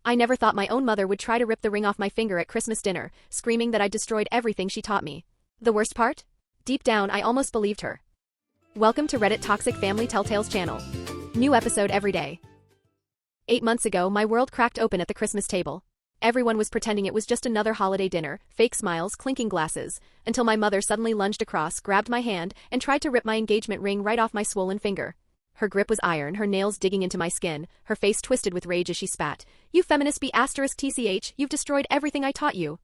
I never thought my own mother would try to rip the ring off my finger at Christmas dinner, screaming that I'd destroyed everything she taught me. The worst part? Deep down, I almost believed her. Welcome to Reddit Toxic Family Telltales channel. New episode every day. 8 months ago, my world cracked open at the Christmas table. Everyone was pretending it was just another holiday dinner, fake smiles, clinking glasses, until my mother suddenly lunged across, grabbed my hand, and tried to rip my engagement ring right off my swollen finger. Her grip was iron, her nails digging into my skin, her face twisted with rage as she spat. "You feminist B***TCH, you've destroyed everything I taught you."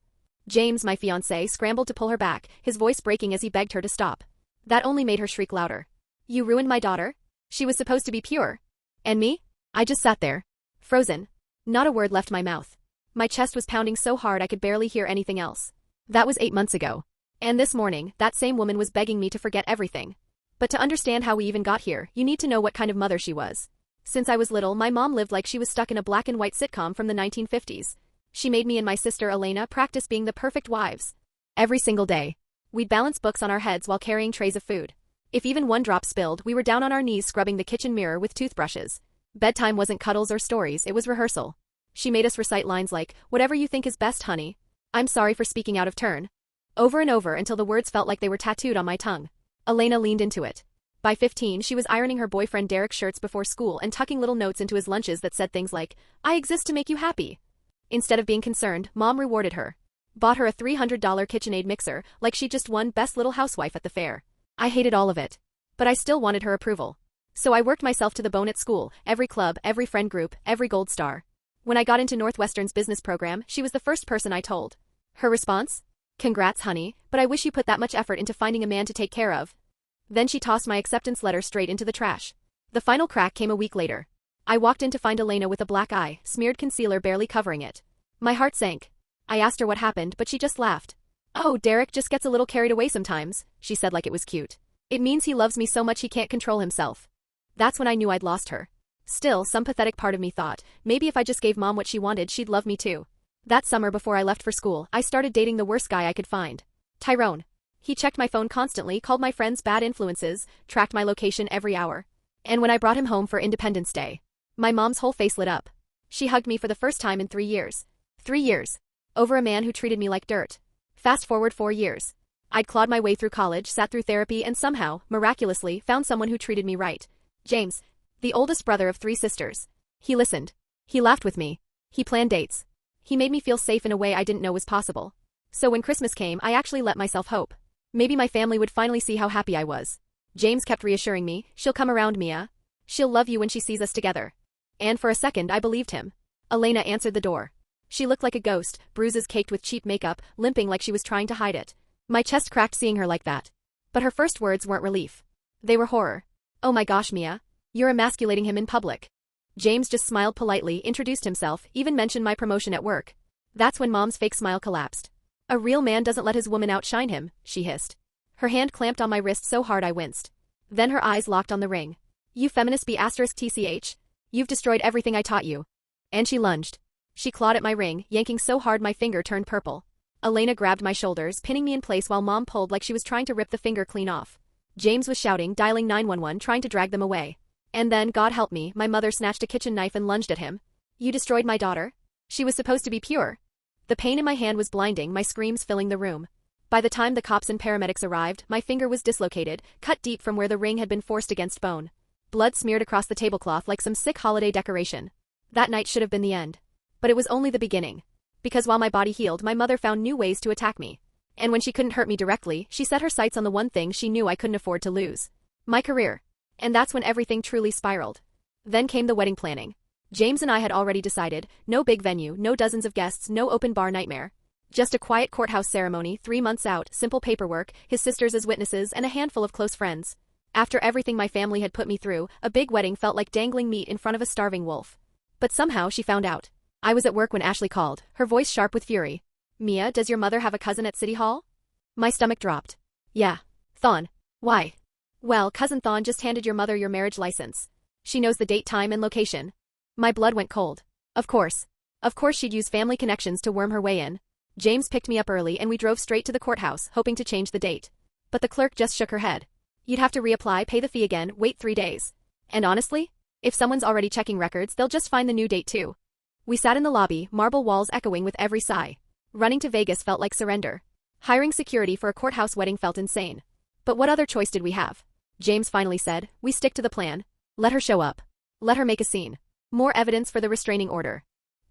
James, my fiancé, scrambled to pull her back, his voice breaking as he begged her to stop. That only made her shriek louder. "You ruined my daughter? She was supposed to be pure. And me?" I just sat there, frozen. Not a word left my mouth. My chest was pounding so hard I could barely hear anything else. That was 8 months ago. And this morning, that same woman was begging me to forget everything. But to understand how we even got here, you need to know what kind of mother she was. Since I was little, my mom lived like she was stuck in a black and white sitcom from the 1950s. She made me and my sister Elena practice being the perfect wives. Every single day. We'd balance books on our heads while carrying trays of food. If even one drop spilled, we were down on our knees scrubbing the kitchen mirror with toothbrushes. Bedtime wasn't cuddles or stories, it was rehearsal. She made us recite lines like, "Whatever you think is best, honey. I'm sorry for speaking out of turn." Over and over until the words felt like they were tattooed on my tongue. Elena leaned into it. By 15, she was ironing her boyfriend Derek's shirts before school and tucking little notes into his lunches that said things like, "I exist to make you happy." Instead of being concerned, Mom rewarded her. Bought her a $300 KitchenAid mixer, like she just won Best Little Housewife at the fair. I hated all of it. But I still wanted her approval. So I worked myself to the bone at school, every club, every friend group, every gold star. When I got into Northwestern's business program, she was the first person I told. Her response? "Congrats, honey, but I wish you put that much effort into finding a man to take care of." Then she tossed my acceptance letter straight into the trash. The final crack came a week later. I walked in to find Elena with a black eye, smeared concealer barely covering it. My heart sank. I asked her what happened, but she just laughed. "Oh, Derek just gets a little carried away sometimes," she said like it was cute. "It means he loves me so much he can't control himself." That's when I knew I'd lost her. Still, some pathetic part of me thought, maybe if I just gave Mom what she wanted, she'd love me too. That summer before I left for school, I started dating the worst guy I could find. Tyrone. He checked my phone constantly, called my friends bad influences, tracked my location every hour. And when I brought him home for Independence Day, my mom's whole face lit up. She hugged me for the first time in 3 years. 3 years. Over a man who treated me like dirt. Fast forward 4 years. I'd clawed my way through college, sat through therapy, and somehow, miraculously, found someone who treated me right. James. The oldest brother of 3 sisters. He listened. He laughed with me. He planned dates. He made me feel safe in a way I didn't know was possible. So when Christmas came, I actually let myself hope. Maybe my family would finally see how happy I was. James kept reassuring me, "She'll come around, Mia. She'll love you when she sees us together." And for a second, I believed him. Elena answered the door. She looked like a ghost, bruises caked with cheap makeup, limping like she was trying to hide it. My chest cracked seeing her like that. But her first words weren't relief. They were horror. "Oh my gosh, Mia. You're emasculating him in public." James just smiled politely, introduced himself, even mentioned my promotion at work. That's when Mom's fake smile collapsed. "A real man doesn't let his woman outshine him," she hissed. Her hand clamped on my wrist so hard I winced. Then her eyes locked on the ring. "You feminist B***TCH. You've destroyed everything I taught you." And she lunged. She clawed at my ring, yanking so hard my finger turned purple. Elena grabbed my shoulders, pinning me in place while Mom pulled like she was trying to rip the finger clean off. James was shouting, dialing 911, trying to drag them away. And then, God help me, my mother snatched a kitchen knife and lunged at him. "You destroyed my daughter? She was supposed to be pure." The pain in my hand was blinding, my screams filling the room. By the time the cops and paramedics arrived, my finger was dislocated, cut deep from where the ring had been forced against bone. Blood smeared across the tablecloth like some sick holiday decoration. That night should have been the end. But it was only the beginning. Because while my body healed, my mother found new ways to attack me. And when she couldn't hurt me directly, she set her sights on the one thing she knew I couldn't afford to lose. My career. And that's when everything truly spiraled. Then came the wedding planning. James and I had already decided, no big venue, no dozens of guests, no open bar nightmare. Just a quiet courthouse ceremony, 3 months out, simple paperwork, his sisters as witnesses, and a handful of close friends. After everything my family had put me through, a big wedding felt like dangling meat in front of a starving wolf. But somehow she found out. I was at work when Ashley called, her voice sharp with fury. "Mia, does your mother have a cousin at City Hall?" My stomach dropped. "Yeah. Thawne. Why?" "Well, Cousin Thawne just handed your mother your marriage license. She knows the date, time, and location." My blood went cold. Of course. Of course she'd use family connections to worm her way in. James picked me up early and we drove straight to the courthouse, hoping to change the date. But the clerk just shook her head. "You'd have to reapply, pay the fee again, wait 3 days. And honestly, if someone's already checking records, they'll just find the new date too." We sat in the lobby, marble walls echoing with every sigh. Running to Vegas felt like surrender. Hiring security for a courthouse wedding felt insane. But what other choice did we have? James finally said, we stick to the plan. Let her show up. Let her make a scene. More evidence for the restraining order.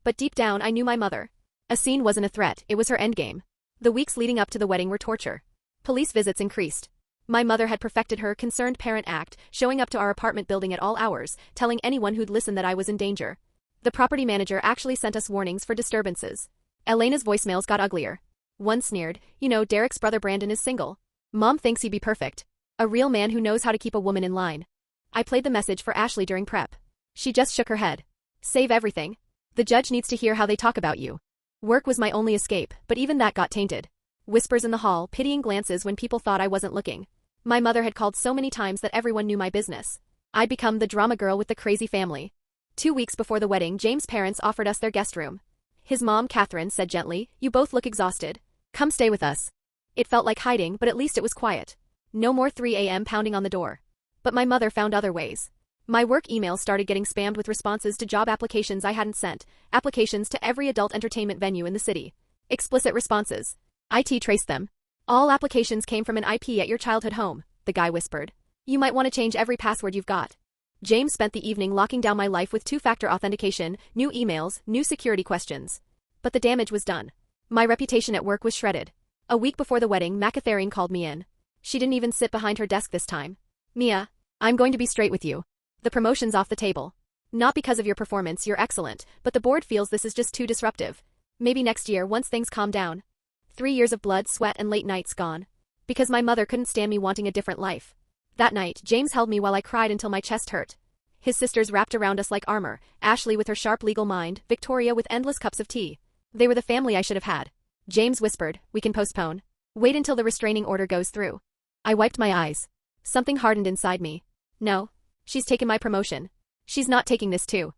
But deep down I knew my mother. A scene wasn't a threat, it was her endgame. The weeks leading up to the wedding were torture. Police visits increased. My mother had perfected her concerned parent act, showing up to our apartment building at all hours, telling anyone who'd listen that I was in danger. The property manager actually sent us warnings for disturbances. Elena's voicemails got uglier. One sneered, you know, Derek's brother Brandon is single. Mom thinks he'd be perfect. A real man who knows how to keep a woman in line. I played the message for Ashley during prep. She just shook her head. Save everything. The judge needs to hear how they talk about you. Work was my only escape, but even that got tainted. Whispers in the hall, pitying glances when people thought I wasn't looking. My mother had called so many times that everyone knew my business. I'd become the drama girl with the crazy family. 2 weeks before the wedding, James' parents offered us their guest room. His mom, Catherine, said gently, you both look exhausted. Come stay with us. It felt like hiding, but at least it was quiet. No more 3 a.m. pounding on the door. But my mother found other ways. My work emails started getting spammed with responses to job applications I hadn't sent, applications to every adult entertainment venue in the city. Explicit responses. IT traced them. All applications came from an IP at your childhood home, the guy whispered. You might want to change every password you've got. James spent the evening locking down my life with two-factor authentication, new emails, new security questions. But the damage was done. My reputation at work was shredded. A week before the wedding, McAtherine called me in. She didn't even sit behind her desk this time. Mia, I'm going to be straight with you. The promotion's off the table. Not because of your performance, you're excellent, but the board feels this is just too disruptive. Maybe next year, once things calm down. 3 years of blood, sweat, and late nights gone. Because my mother couldn't stand me wanting a different life. That night, James held me while I cried until my chest hurt. His sisters wrapped around us like armor, Ashley with her sharp legal mind, Victoria with endless cups of tea. They were the family I should have had. James whispered, we can postpone. Wait until the restraining order goes through. I wiped my eyes. Something hardened inside me. No. She's taken my promotion. She's not taking this too.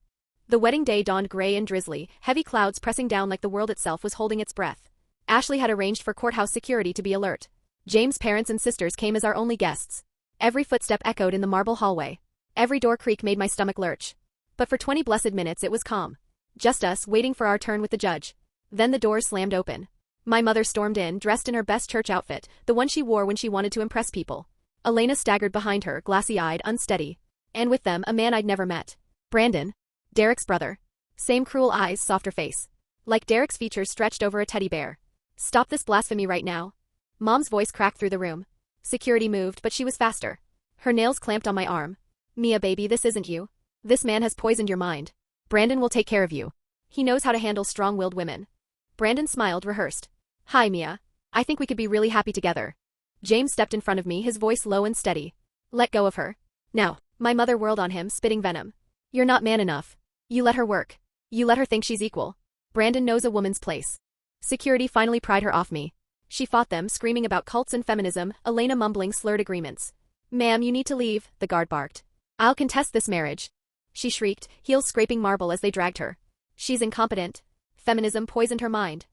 The wedding day dawned gray and drizzly, heavy clouds pressing down like the world itself was holding its breath. Ashley had arranged for courthouse security to be alert. James' parents and sisters came as our only guests. Every footstep echoed in the marble hallway. Every door creak made my stomach lurch. But for 20 blessed minutes it was calm. Just us, waiting for our turn with the judge. Then the doors slammed open. My mother stormed in, dressed in her best church outfit, the one she wore when she wanted to impress people. Elena staggered behind her, glassy-eyed, unsteady. And with them, a man I'd never met. Brandon. Derek's brother. Same cruel eyes, softer face. Like Derek's features stretched over a teddy bear. Stop this blasphemy right now. Mom's voice cracked through the room. Security moved, but she was faster. Her nails clamped on my arm. Mia baby, this isn't you. This man has poisoned your mind. Brandon will take care of you. He knows how to handle strong-willed women. Brandon smiled, rehearsed. Hi, Mia. I think we could be really happy together. James stepped in front of me, his voice low and steady. Let go of her. Now. My mother whirled on him, spitting venom. You're not man enough. You let her work. You let her think she's equal. Brandon knows a woman's place. Security finally pried her off me. She fought them, screaming about cults and feminism, Elena mumbling slurred agreements. Ma'am, you need to leave, the guard barked. I'll contest this marriage. She shrieked, heels scraping marble as they dragged her. She's incompetent. Feminism poisoned her mind.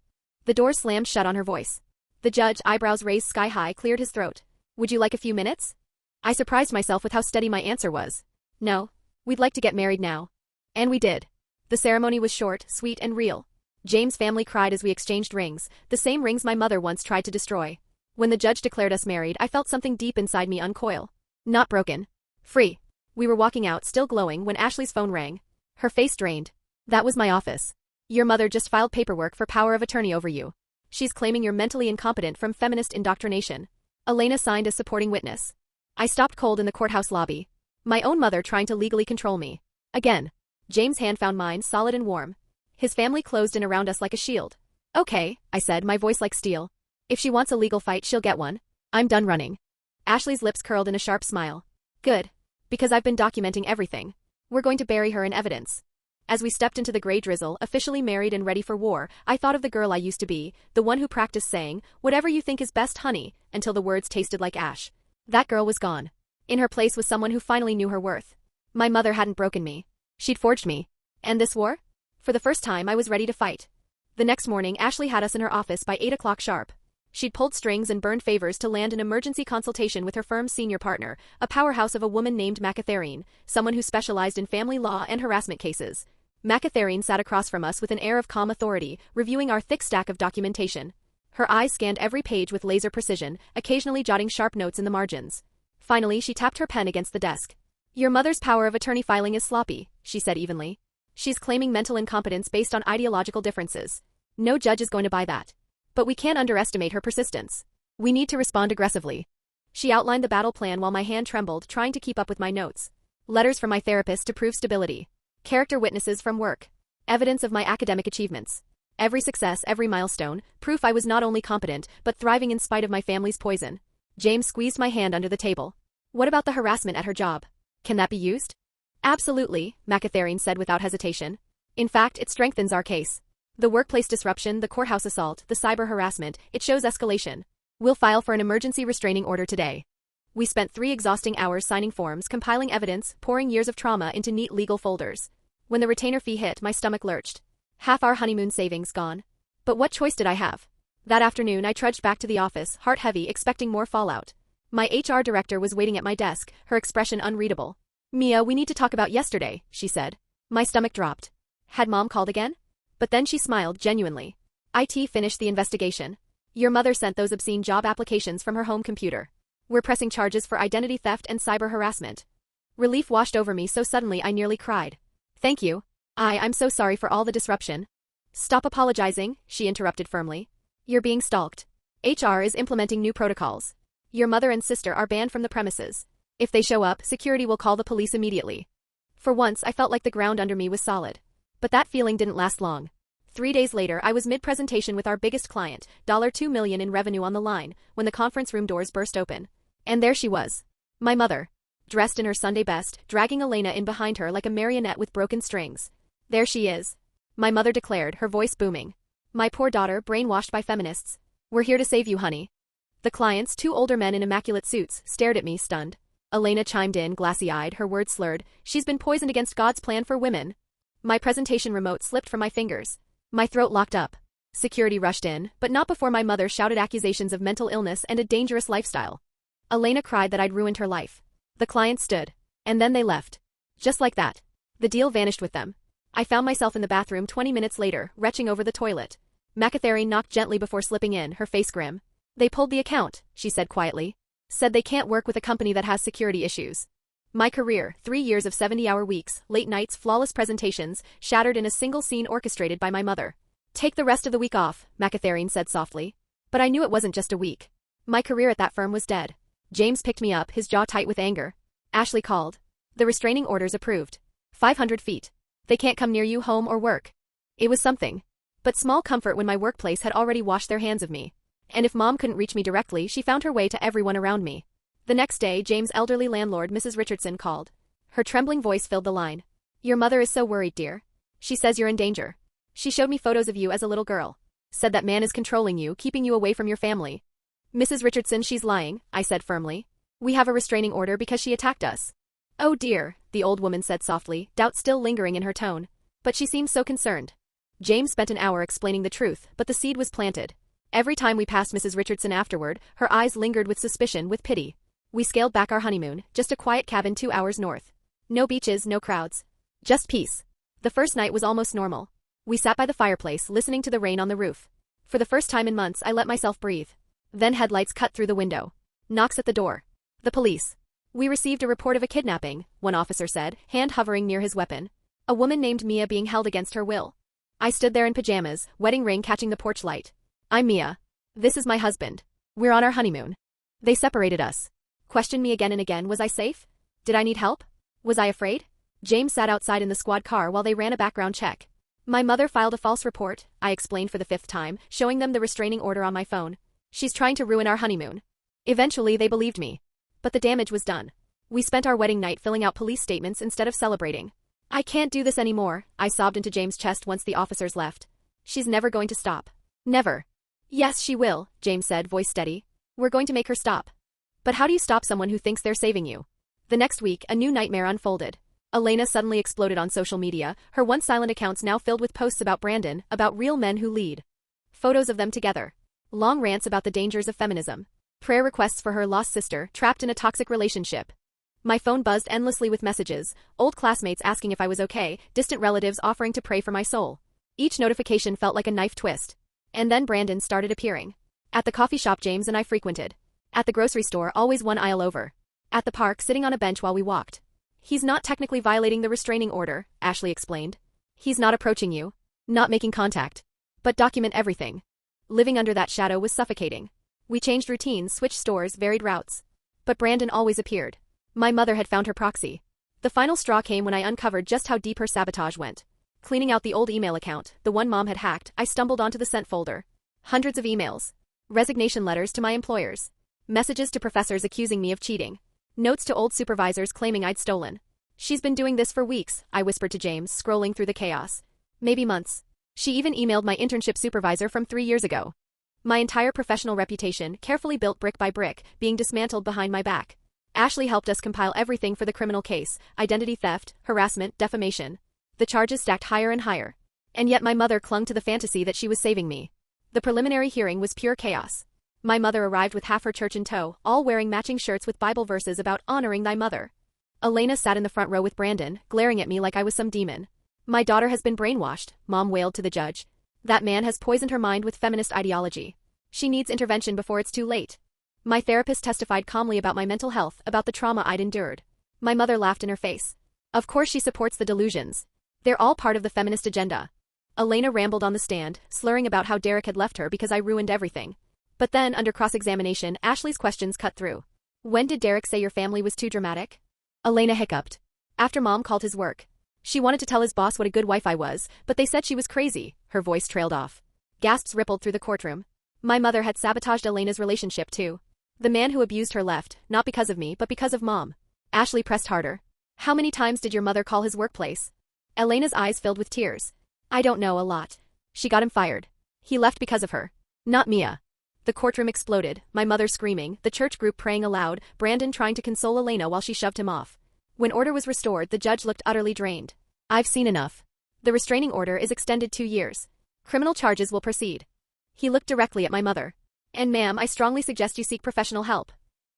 The door slammed shut on her voice. The judge, eyebrows raised sky-high, cleared his throat. Would you like a few minutes? I surprised myself with how steady my answer was. No. We'd like to get married now. And we did. The ceremony was short, sweet, and real. James' family cried as we exchanged rings, the same rings my mother once tried to destroy. When the judge declared us married, I felt something deep inside me uncoil. Not broken. Free. We were walking out, still glowing, when Ashley's phone rang. Her face drained. That was my office. Your mother just filed paperwork for power of attorney over you. She's claiming you're mentally incompetent from feminist indoctrination. Elena signed as supporting witness. I stopped cold in the courthouse lobby. My own mother trying to legally control me. Again. James' hand found mine, solid and warm. His family closed in around us like a shield. Okay, I said, my voice like steel. If she wants a legal fight, she'll get one. I'm done running. Ashley's lips curled in a sharp smile. Good. Because I've been documenting everything. We're going to bury her in evidence. As we stepped into the gray drizzle, officially married and ready for war, I thought of the girl I used to be, the one who practiced saying, whatever you think is best, honey, until the words tasted like ash. That girl was gone. In her place was someone who finally knew her worth. My mother hadn't broken me. She'd forged me. And this war? For the first time, I was ready to fight. The next morning, Ashley had us in her office by 8 o'clock sharp. She'd pulled strings and burned favors to land an emergency consultation with her firm's senior partner, a powerhouse of a woman named McAtherine, someone who specialized in family law and harassment cases. Macatharine sat across from us with an air of calm authority, reviewing our thick stack of documentation. Her eyes scanned every page with laser precision, occasionally jotting sharp notes in the margins. Finally, she tapped her pen against the desk. "Your mother's power of attorney filing is sloppy," she said evenly. "She's claiming mental incompetence based on ideological differences. No judge is going to buy that. But we can't underestimate her persistence. We need to respond aggressively." She outlined the battle plan while my hand trembled, trying to keep up with my notes. Letters from my therapist to prove stability. Character witnesses from work. Evidence of my academic achievements. Every success, every milestone, proof I was not only competent, but thriving in spite of my family's poison. James squeezed my hand under the table. "What about the harassment at her job? Can that be used?" "Absolutely," Macatharine said without hesitation. "In fact, it strengthens our case. The workplace disruption, the courthouse assault, the cyber harassment, it shows escalation. We'll file for an emergency restraining order today." We spent 3 exhausting hours signing forms, compiling evidence, pouring years of trauma into neat legal folders. When the retainer fee hit, my stomach lurched. Half our honeymoon savings gone. But what choice did I have? That afternoon, I trudged back to the office, heart heavy, expecting more fallout. My HR director was waiting at my desk, her expression unreadable. "Mia, we need to talk about yesterday," she said. My stomach dropped. Had Mom called again? But then she smiled genuinely. "IT finished the investigation. Your mother sent those obscene job applications from her home computer. We're pressing charges for identity theft and cyber harassment." Relief washed over me so suddenly I nearly cried. "Thank you. I'm so sorry for all the disruption." "Stop apologizing," she interrupted firmly. "You're being stalked. HR is implementing new protocols. Your mother and sister are banned from the premises. If they show up, security will call the police immediately." For once, I felt like the ground under me was solid. But that feeling didn't last long. 3 days later, I was mid-presentation with our biggest client, $2 million in revenue on the line, when the conference room doors burst open. And there she was. My mother. Dressed in her Sunday best, dragging Elena in behind her like a marionette with broken strings. "There she is," my mother declared, her voice booming. "My poor daughter, brainwashed by feminists. We're here to save you, honey." The clients, 2 older men in immaculate suits, stared at me, stunned. Elena chimed in, glassy-eyed, her words slurred. "She's been poisoned against God's plan for women." My presentation remote slipped from my fingers. My throat locked up. Security rushed in, but not before my mother shouted accusations of mental illness and a dangerous lifestyle. Elena cried that I'd ruined her life. The clients stood. And then they left. Just like that. The deal vanished with them. I found myself in the bathroom 20 minutes later, retching over the toilet. Macatharine knocked gently before slipping in, her face grim. "They pulled the account," she said quietly. "Said they can't work with a company that has security issues." My career, 3 years of 70-hour weeks, late nights, flawless presentations, shattered in a single scene orchestrated by my mother. "Take the rest of the week off," Macatharine said softly. But I knew it wasn't just a week. My career at that firm was dead. James picked me up, his jaw tight with anger. Ashley called. The restraining orders approved. 500 feet. They can't come near you, home or work. It was something. But small comfort when my workplace had already washed their hands of me. And if Mom couldn't reach me directly, she found her way to everyone around me. The next day, James' elderly landlord, Mrs. Richardson, called. Her trembling voice filled the line. "Your mother is so worried, dear. She says you're in danger. She showed me photos of you as a little girl. Said that man is controlling you, keeping you away from your family." "Mrs. Richardson, she's lying," I said firmly. "We have a restraining order because she attacked us." "Oh dear," the old woman said softly, doubt still lingering in her tone. But she seemed so concerned. James spent an hour explaining the truth, but the seed was planted. Every time we passed Mrs. Richardson afterward, her eyes lingered with suspicion, with pity. We scaled back our honeymoon, just a quiet cabin 2 hours north. No beaches, no crowds. Just peace. The first night was almost normal. We sat by the fireplace, listening to the rain on the roof. For the first time in months, I let myself breathe. Then headlights cut through the window. Knocks at the door. The police. "We received a report of a kidnapping," one officer said, hand hovering near his weapon. "A woman named Mia being held against her will." I stood there in pajamas, wedding ring catching the porch light. "I'm Mia. This is my husband. We're on our honeymoon." They separated us. Questioned me again and again, was I safe? Did I need help? Was I afraid? James sat outside in the squad car while they ran a background check. "My mother filed a false report," I explained for the 5th time, showing them the restraining order on my phone. "She's trying to ruin our honeymoon." Eventually they believed me. But the damage was done. We spent our wedding night filling out police statements instead of celebrating. "I can't do this anymore," I sobbed into James' chest once the officers left. "She's never going to stop. Never." "Yes, she will," James said, voice steady. "We're going to make her stop." But how do you stop someone who thinks they're saving you? The next week, a new nightmare unfolded. Elena suddenly exploded on social media, her once silent accounts now filled with posts about Brandon, about real men who lead. Photos of them together. Long rants about the dangers of feminism. Prayer requests for her lost sister, trapped in a toxic relationship. My phone buzzed endlessly with messages, old classmates asking if I was okay, distant relatives offering to pray for my soul. Each notification felt like a knife twist. And then Brandon started appearing. At the coffee shop James and I frequented. At the grocery store, always one aisle over. At the park, sitting on a bench while we walked. He's not technically violating the restraining order, Ashley explained. He's not approaching you. Not making contact. But document everything. Living under that shadow was suffocating. We changed routines, switched stores, varied routes. But Brandon always appeared. My mother had found her proxy. The final straw came when I uncovered just how deep her sabotage went. Cleaning out the old email account, the one Mom had hacked, I stumbled onto the sent folder. Hundreds of emails. Resignation letters to my employers. Messages to professors accusing me of cheating. Notes to old supervisors claiming I'd stolen. She's been doing this for weeks, I whispered to James, scrolling through the chaos. Maybe months. She even emailed my internship supervisor from 3 years ago. My entire professional reputation, carefully built brick by brick, being dismantled behind my back. Ashley helped us compile everything for the criminal case: identity theft, harassment, defamation. The charges stacked higher and higher. And yet my mother clung to the fantasy that she was saving me. The preliminary hearing was pure chaos. My mother arrived with half her church in tow, all wearing matching shirts with Bible verses about honoring thy mother. Elena sat in the front row with Brandon, glaring at me like I was some demon. My daughter has been brainwashed, Mom wailed to the judge. That man has poisoned her mind with feminist ideology. She needs intervention before it's too late. My therapist testified calmly about my mental health, about the trauma I'd endured. My mother laughed in her face. Of course she supports the delusions. They're all part of the feminist agenda. Elena rambled on the stand, slurring about how Derek had left her because I ruined everything. But then, under cross-examination, Ashley's questions cut through. When did Derek say your family was too dramatic? Elena hiccuped. After Mom called his work. She wanted to tell his boss what a good wife I was, but they said she was crazy. Her voice trailed off. Gasps rippled through the courtroom. My mother had sabotaged Elena's relationship too. The man who abused her left, not because of me but because of Mom. Ashley pressed harder. How many times did your mother call his workplace? Elena's eyes filled with tears. I don't know, a lot. She got him fired. He left because of her. Not Mia. The courtroom exploded, my mother screaming, the church group praying aloud, Brandon trying to console Elena while she shoved him off. When order was restored, the judge looked utterly drained. I've seen enough. The restraining order is extended 2 years. Criminal charges will proceed. He looked directly at my mother. And ma'am, I strongly suggest you seek professional help.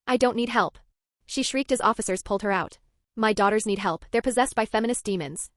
I don't need help. She shrieked as officers pulled her out. My daughters need help, they're possessed by feminist demons.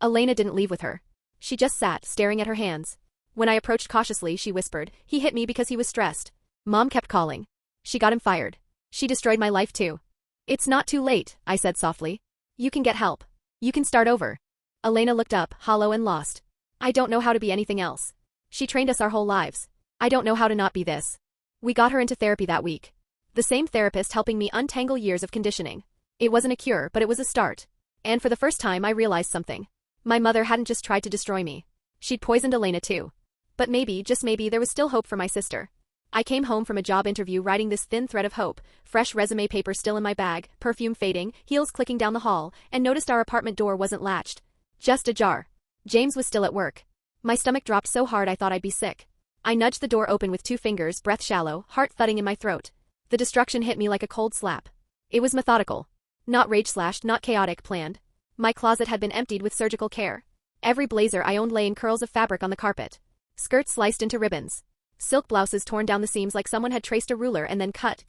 Elena didn't leave with her. She just sat, staring at her hands. When I approached cautiously, she whispered, he hit me because he was stressed. Mom kept calling. She got him fired. She destroyed my life too. It's not too late, I said softly. You can get help. You can start over. Elena looked up, hollow and lost. I don't know how to be anything else. She trained us our whole lives. I don't know how to not be this. We got her into therapy that week. The same therapist helping me untangle years of conditioning. It wasn't a cure, but it was a start. And for the first time I realized something. My mother hadn't just tried to destroy me. She'd poisoned Elena too. But maybe, just maybe, there was still hope for my sister. I came home from a job interview riding this thin thread of hope, fresh resume paper still in my bag, perfume fading, heels clicking down the hall, and noticed our apartment door wasn't latched. Just ajar. James was still at work. My stomach dropped so hard I thought I'd be sick. I nudged the door open with 2 fingers, breath shallow, heart thudding in my throat. The destruction hit me like a cold slap. It was methodical. Not rage-slashed, not chaotic, planned. My closet had been emptied with surgical care. Every blazer I owned lay in curls of fabric on the carpet. Skirts sliced into ribbons. Silk blouses torn down the seams like someone had traced a ruler and then cut.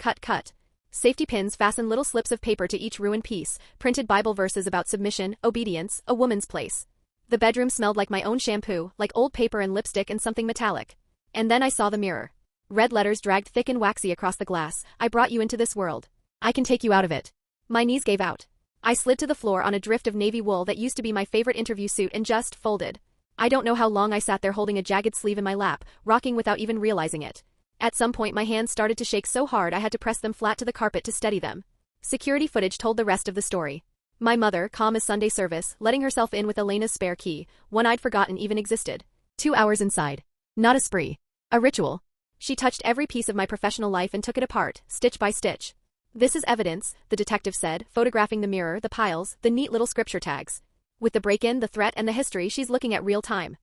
Safety pins fastened little slips of paper to each ruined piece, printed Bible verses about submission, obedience, a woman's place. The bedroom smelled like my own shampoo, like old paper and lipstick and something metallic. And then I saw the mirror. Red letters dragged thick and waxy across the glass. I brought you into this world. I can take you out of it. My knees gave out. I slid to the floor on a drift of navy wool that used to be my favorite interview suit and just folded. I don't know how long I sat there holding a jagged sleeve in my lap, rocking without even realizing it. At some point my hands started to shake so hard I had to press them flat to the carpet to steady them. Security footage told the rest of the story. My mother, calm as Sunday service, letting herself in with Elena's spare key, one I'd forgotten even existed. 2 hours inside. Not a spree. A ritual. She touched every piece of my professional life and took it apart, stitch by stitch. This is evidence, the detective said, photographing the mirror, the piles, the neat little scripture tags. With the break-in, the threat, and the history, she's looking at real time.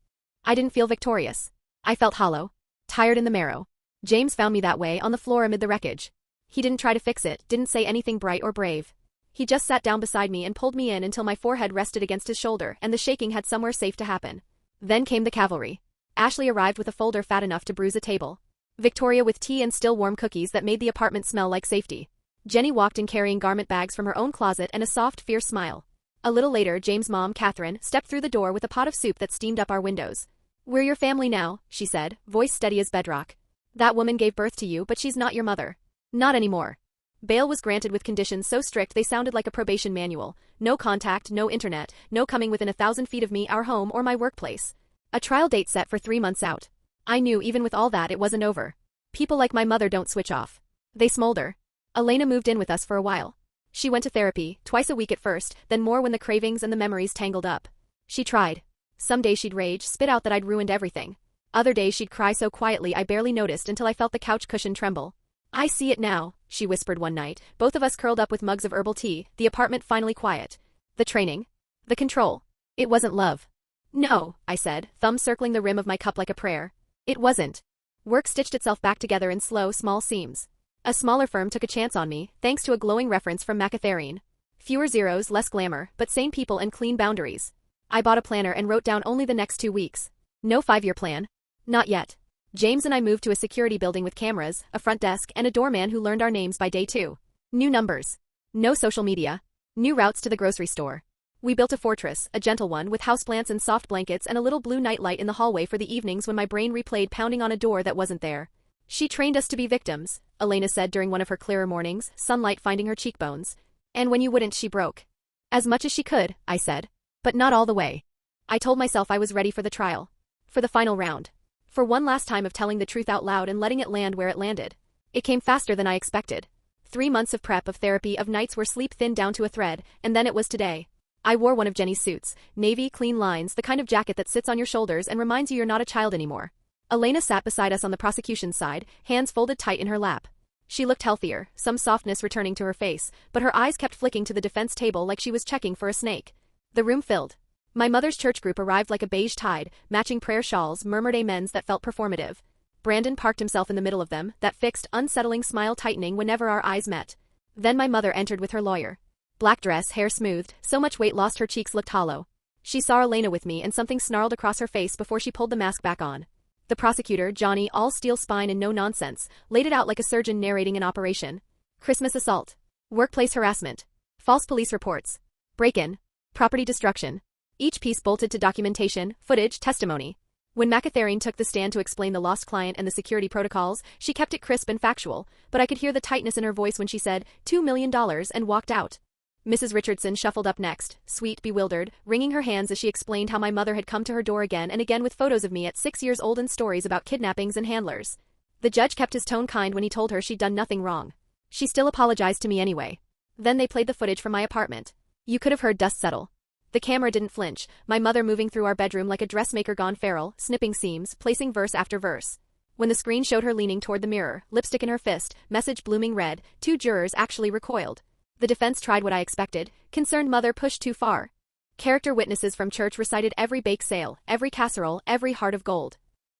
I didn't feel victorious. I felt hollow. Tired in the marrow. James found me that way, on the floor amid the wreckage. He didn't try to fix it, didn't say anything bright or brave. He just sat down beside me and pulled me in until my forehead rested against his shoulder and the shaking had somewhere safe to happen. Then came the cavalry. Ashley arrived with a folder fat enough to bruise a table. Victoria with tea and still warm cookies that made the apartment smell like safety. Jenny walked in carrying garment bags from her own closet and a soft, fierce smile. A little later, James' mom, Catherine, stepped through the door with a pot of soup that steamed up our windows. "We're your family now," she said, voice steady as bedrock. "That woman gave birth to you, but she's not your mother. Not anymore." Bail was granted with conditions so strict they sounded like a probation manual. No contact, no internet, no coming within 1,000 feet of me, our home, or my workplace. A trial date set for 3 months out. I knew even with all that it wasn't over. People like my mother don't switch off. They smolder. Elena moved in with us for a while. She went to therapy, twice a week at first, then more when the cravings and the memories tangled up. She tried. Some days she'd rage, spit out that I'd ruined everything. Other days she'd cry so quietly I barely noticed until I felt the couch cushion tremble. "I see it now," she whispered one night, both of us curled up with mugs of herbal tea, the apartment finally quiet. The training. The control. It wasn't love. "No," I said, thumb circling the rim of my cup like a prayer. "It wasn't." Work stitched itself back together in slow, small seams. A smaller firm took a chance on me, thanks to a glowing reference from Macatharine. Fewer zeros, less glamour, but same people and clean boundaries. I bought a planner and wrote down only the next 2 weeks. No 5-year plan. Not yet. James and I moved to a security building with cameras, a front desk, and a doorman who learned our names by day 2. New numbers. No social media. New routes to the grocery store. We built a fortress, a gentle one, with houseplants and soft blankets and a little blue nightlight in the hallway for the evenings when my brain replayed pounding on a door that wasn't there. "She trained us to be victims," Elena said during one of her clearer mornings, sunlight finding her cheekbones. "And when you wouldn't, she broke." "As much as she could," I said. "But not all the way." I told myself I was ready for the trial. For the final round. For one last time of telling the truth out loud and letting it land where it landed. It came faster than I expected. 3 months of prep, of therapy, of nights where sleep thinned down to a thread, and then it was today. I wore one of Jenny's suits, navy, clean lines, the kind of jacket that sits on your shoulders and reminds you you're not a child anymore. Elena sat beside us on the prosecution's side, hands folded tight in her lap. She looked healthier, some softness returning to her face, but her eyes kept flicking to the defense table like she was checking for a snake. The room filled. My mother's church group arrived like a beige tide, matching prayer shawls, murmured amens that felt performative. Brandon parked himself in the middle of them, that fixed, unsettling smile tightening whenever our eyes met. Then my mother entered with her lawyer. Black dress, hair smoothed, so much weight lost her cheeks looked hollow. She saw Elena with me and something snarled across her face before she pulled the mask back on. The prosecutor, Johnny, all steel spine and no nonsense, laid it out like a surgeon narrating an operation. Christmas assault. Workplace harassment. False police reports. Break-in. Property destruction. Each piece bolted to documentation, footage, testimony. When Macatharine took the stand to explain the lost client and the security protocols, she kept it crisp and factual, but I could hear the tightness in her voice when she said, $2 million, and walked out. Mrs. Richardson shuffled up next, sweet, bewildered, wringing her hands as she explained how my mother had come to her door again and again with photos of me at 6 years old and stories about kidnappings and handlers. The judge kept his tone kind when he told her she'd done nothing wrong. She still apologized to me anyway. Then they played the footage from my apartment. You could have heard dust settle. The camera didn't flinch, my mother moving through our bedroom like a dressmaker gone feral, snipping seams, placing verse after verse. When the screen showed her leaning toward the mirror, lipstick in her fist, message blooming red, 2 jurors actually recoiled. The defense tried what I expected, concerned mother pushed too far. Character witnesses from church recited every bake sale, every casserole, every heart of gold.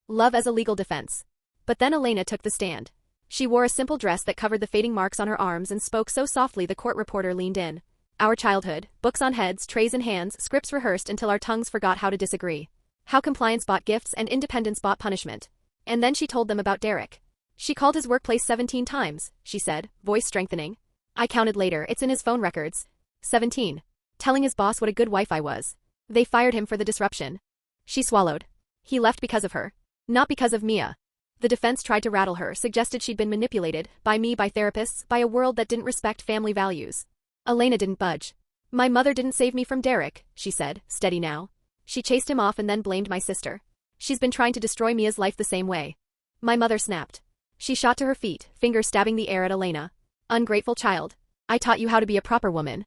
Love as a legal defense. But then Elena took the stand. She wore a simple dress that covered the fading marks on her arms and spoke so softly the court reporter leaned in. Our childhood, books on heads, trays in hands, scripts rehearsed until our tongues forgot how to disagree. How compliance bought gifts and independence bought punishment. And then she told them about Derek. She called his workplace 17 times, she said, voice strengthening. I counted later, it's in his phone records. 17. Telling his boss what a good wife I was. They fired him for the disruption. She swallowed. He left because of her. Not because of Mia. The defense tried to rattle her, suggested she'd been manipulated, by me, by therapists, by a world that didn't respect family values. Elena didn't budge. My mother didn't save me from Derek, she said, steady now. She chased him off and then blamed my sister. She's been trying to destroy Mia's life the same way. My mother snapped. She shot to her feet, fingers stabbing the air at Elena. Ungrateful child. I taught you how to be a proper woman.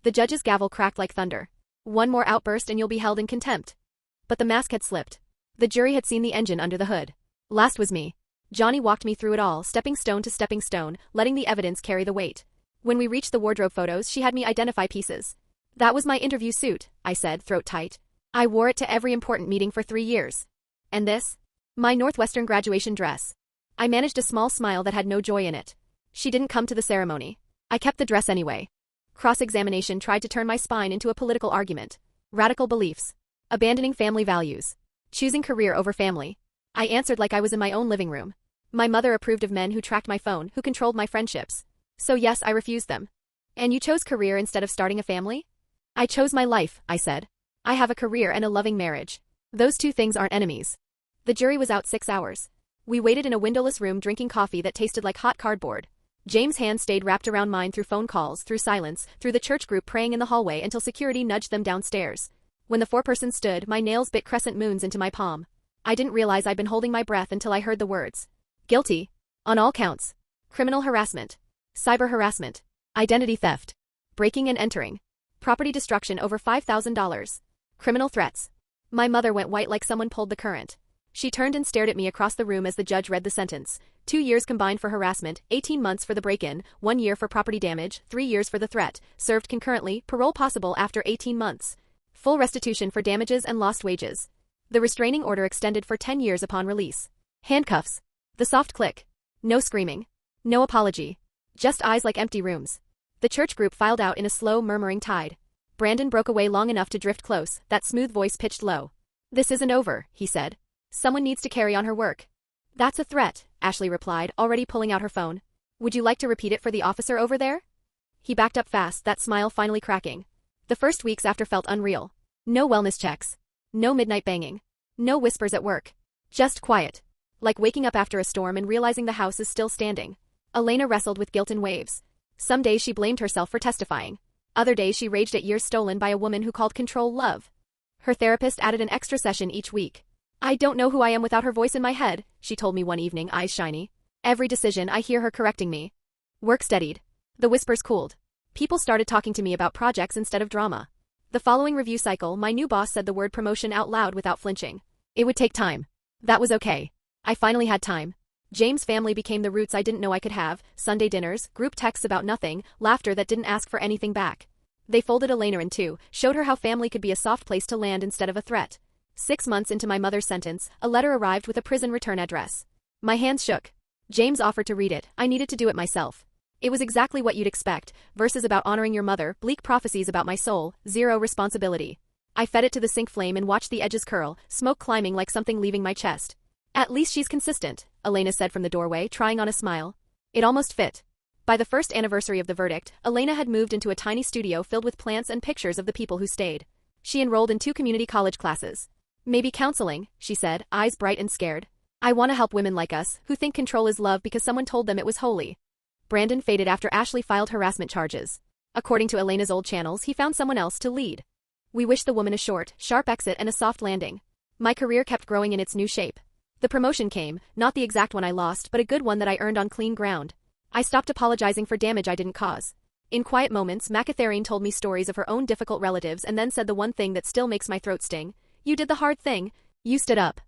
The judge's gavel cracked like thunder. One more outburst and you'll be held in contempt. But the mask had slipped. The jury had seen the engine under the hood. Last was me. Johnny walked me through it all, stepping stone to stepping stone, letting the evidence carry the weight. When we reached the wardrobe photos, she had me identify pieces. That was my interview suit, I said, throat tight. I wore it to every important meeting for 3 years. And this? My Northwestern graduation dress. I managed a small smile that had no joy in it. She didn't come to the ceremony. I kept the dress anyway. Cross-examination tried to turn my spine into a political argument. Radical beliefs. Abandoning family values. Choosing career over family. I answered like I was in my own living room. My mother approved of men who tracked my phone, who controlled my friendships. So yes, I refused them. And you chose career instead of starting a family? I chose my life, I said. I have a career and a loving marriage. Those two things aren't enemies. The jury was out 6 hours. We waited in a windowless room drinking coffee that tasted like hot cardboard. James' hand stayed wrapped around mine through phone calls, through silence, through the church group praying in the hallway until security nudged them downstairs. When the four-person stood, my nails bit crescent moons into my palm. I didn't realize I'd been holding my breath until I heard the words. Guilty. On all counts. Criminal harassment. Cyber harassment. Identity theft. Breaking and entering. Property destruction over $5,000. Criminal threats. My mother went white like someone pulled the current. She turned and stared at me across the room as the judge read the sentence. 2 years combined for harassment, 18 months for the break-in, 1 year for property damage, 3 years for the threat, served concurrently, parole possible after 18 months. Full restitution for damages and lost wages. The restraining order extended for 10 years upon release. Handcuffs. The soft click. No screaming. No apology. Just eyes like empty rooms. The church group filed out in a slow, murmuring tide. Brandon broke away long enough to drift close, that smooth voice pitched low. This isn't over, he said. Someone needs to carry on her work. That's a threat, Ashley replied, already pulling out her phone. Would you like to repeat it for the officer over there? He backed up fast, that smile finally cracking. The first weeks after felt unreal. No wellness checks. No midnight banging. No whispers at work. Just quiet. Like waking up after a storm and realizing the house is still standing. Elena wrestled with guilt in waves. Some days she blamed herself for testifying. Other days she raged at years stolen by a woman who called control love. Her therapist added an extra session each week. I don't know who I am without her voice in my head, she told me one evening, eyes shiny. Every decision I hear her correcting me. Work steadied. The whispers cooled. People started talking to me about projects instead of drama. The following review cycle, my new boss said the word promotion out loud without flinching. It would take time. That was okay. I finally had time. James' family became the roots I didn't know I could have, Sunday dinners, group texts about nothing, laughter that didn't ask for anything back. They folded Elena in two, showed her how family could be a soft place to land instead of a threat. 6 months into my mother's sentence, a letter arrived with a prison return address. My hands shook. James offered to read it. I needed to do it myself. It was exactly what you'd expect, verses about honoring your mother, bleak prophecies about my soul, zero responsibility. I fed it to the sink flame and watched the edges curl, smoke climbing like something leaving my chest. At least she's consistent, Elena said from the doorway, trying on a smile. It almost fit. By the first anniversary of the verdict, Elena had moved into a tiny studio filled with plants and pictures of the people who stayed. She enrolled in 2 community college classes. Maybe counseling, she said, eyes bright and scared. I want to help women like us, who think control is love because someone told them it was holy. Brandon faded after Ashley filed harassment charges. According to Elena's old channels, he found someone else to lead. We wished the woman a short, sharp exit and a soft landing. My career kept growing in its new shape. The promotion came, not the exact one I lost, but a good one that I earned on clean ground. I stopped apologizing for damage I didn't cause. In quiet moments, McAtherine told me stories of her own difficult relatives and then said the one thing that still makes my throat sting. You did the hard thing. You stood up.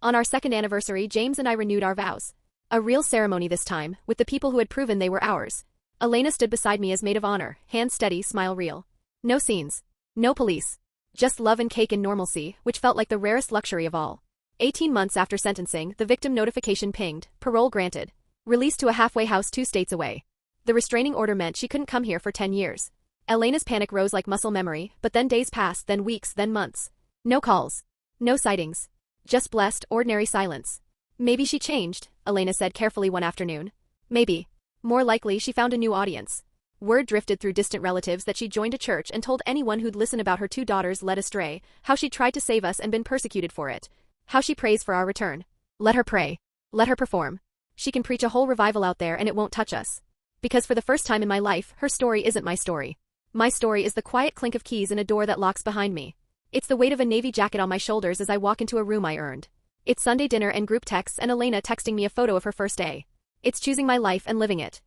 On our 2nd anniversary, James and I renewed our vows. A real ceremony this time, with the people who had proven they were ours. Elena stood beside me as maid of honor, hand steady, smile real. No scenes. No police. Just love and cake and normalcy, which felt like the rarest luxury of all. 18 months after sentencing, the victim notification pinged, parole granted. Released to a halfway house 2 states away. The restraining order meant she couldn't come here for 10 years. Elena's panic rose like muscle memory, but then days passed, then weeks, then months. No calls. No sightings. Just blessed, ordinary silence. Maybe she changed, Elena said carefully one afternoon. Maybe. More likely she found a new audience. Word drifted through distant relatives that she joined a church and told anyone who'd listen about her 2 daughters led astray, how she'd tried to save us and been persecuted for it. How she prays for our return. Let her pray. Let her perform. She can preach a whole revival out there and it won't touch us. Because for the first time in my life, her story isn't my story. My story is the quiet clink of keys in a door that locks behind me. It's the weight of a navy jacket on my shoulders as I walk into a room I earned. It's Sunday dinner and group texts and Elena texting me a photo of her first day. It's choosing my life and living it.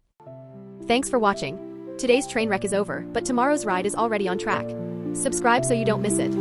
Thanks for watching. Today's train wreck is over, but tomorrow's ride is already on track. Subscribe so you don't miss it.